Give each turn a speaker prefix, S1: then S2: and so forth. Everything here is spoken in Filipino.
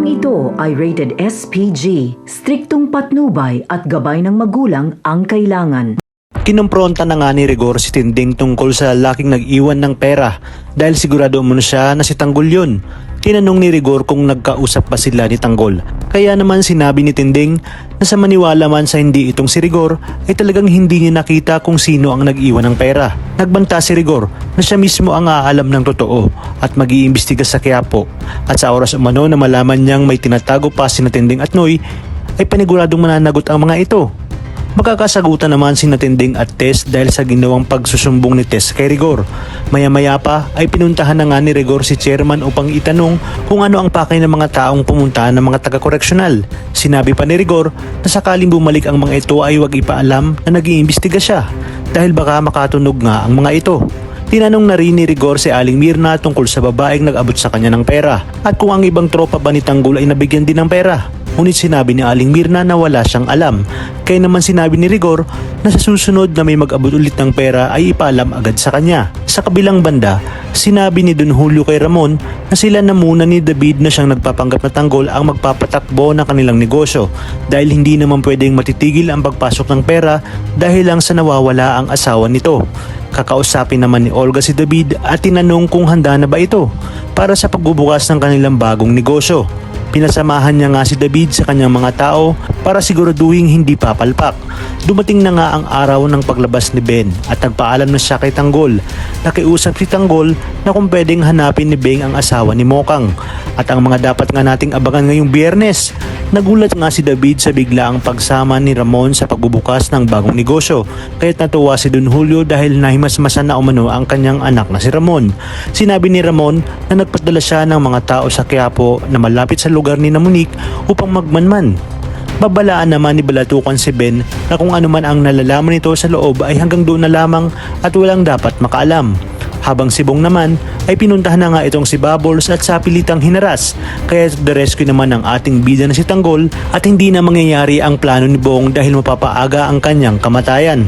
S1: Programang ito ay rated SPG, striktong patnubay at gabay ng magulang ang kailangan.
S2: Kinumpronta na nga ni Rigor si Tinding tungkol sa laking nag-iwan ng pera dahil sigurado umano siya na si Tanggol yun. Tinanong ni Rigor kung nagkausap pa sila ni Tanggol. Kaya naman sinabi ni Tinding na sa maniwala man sa hindi itong si Rigor ay talagang hindi niya nakita kung sino ang nag-iwan ng pera. Nagbanta si Rigor na siya mismo ang aalam ng totoo at mag-iimbestiga sa Quiapo. At sa oras umano na malaman niyang may tinatago pa si Tinding at Noy ay paniguradong mananagot ang mga ito. Magkakasagutan naman si Tinding at Tess dahil sa ginawang pagsusumbong ni Tess kay Rigor. Maya-maya pa ay pinuntahan na nga ni Rigor si chairman upang itanong kung ano ang pakay ng mga taong pumuntahan ng mga taga-koreksyonal. Sinabi pa ni Rigor na sakaling bumalik ang mga ito ay huwag ipaalam na nag-iimbestiga siya dahil baka makatunog nga ang mga ito. Tinanong na rin ni Rigor si Aling Mirna tungkol sa babaeng nag-abot sa kanya ng pera at kung ang ibang tropa ba ni Tanggol ay nabigyan din ng pera. Ngunit sinabi ni Aling Mirna na wala siyang alam. Kaya naman sinabi ni Rigor na sa susunod na may mag-abot ulit ng pera ay ipaalam agad sa kanya. Sa kabilang banda, sinabi ni Don Julio kay Ramon na sila na muna ni David na siyang nagpapanggap na Tanggol ang magpapatakbo ng kanilang negosyo dahil hindi naman pwedeng matitigil ang pagpasok ng pera dahil lang sa nawawala ang asawa nito. Kakausapin naman ni Olga si David at tinanong kung handa na ba ito para sa pagbubukas ng kanilang bagong negosyo. Pinasamahan niya nga si David sa kanyang mga tao para siguraduhin hindi papalpak. Dumating na nga ang araw ng paglabas ni Ben at nagpaalam na siya kay Tanggol. Nakiusap si Tanggol na kung pwedeng hanapin ni Beng ang asawa ni Mokang at ang mga dapat nga nating abangan ngayong Biyernes. Nagulat nga si David sa biglaang pagsama ni Ramon sa pagbubukas ng bagong negosyo. Kaya't natuwa si Don Julio dahil nahimasmasan na umano ang kanyang anak na si Ramon. Sinabi ni Ramon na nagpadala siya ng mga tao sa Quiapo na malapit sa lugar ni Monique upang magmanman. Babalaan naman ni Balatukan si Ben na kung ano man ang nalalaman nito sa loob ay hanggang doon na lamang at walang dapat makaalam. Habang si Bong naman ay pinuntahan na nga itong si Bubbles at sa pilitang hinaras. Kaya the rescue naman ng ating bida na si Tanggol at hindi na mangyayari ang plano ni Bong dahil mapapaaga ang kanyang kamatayan.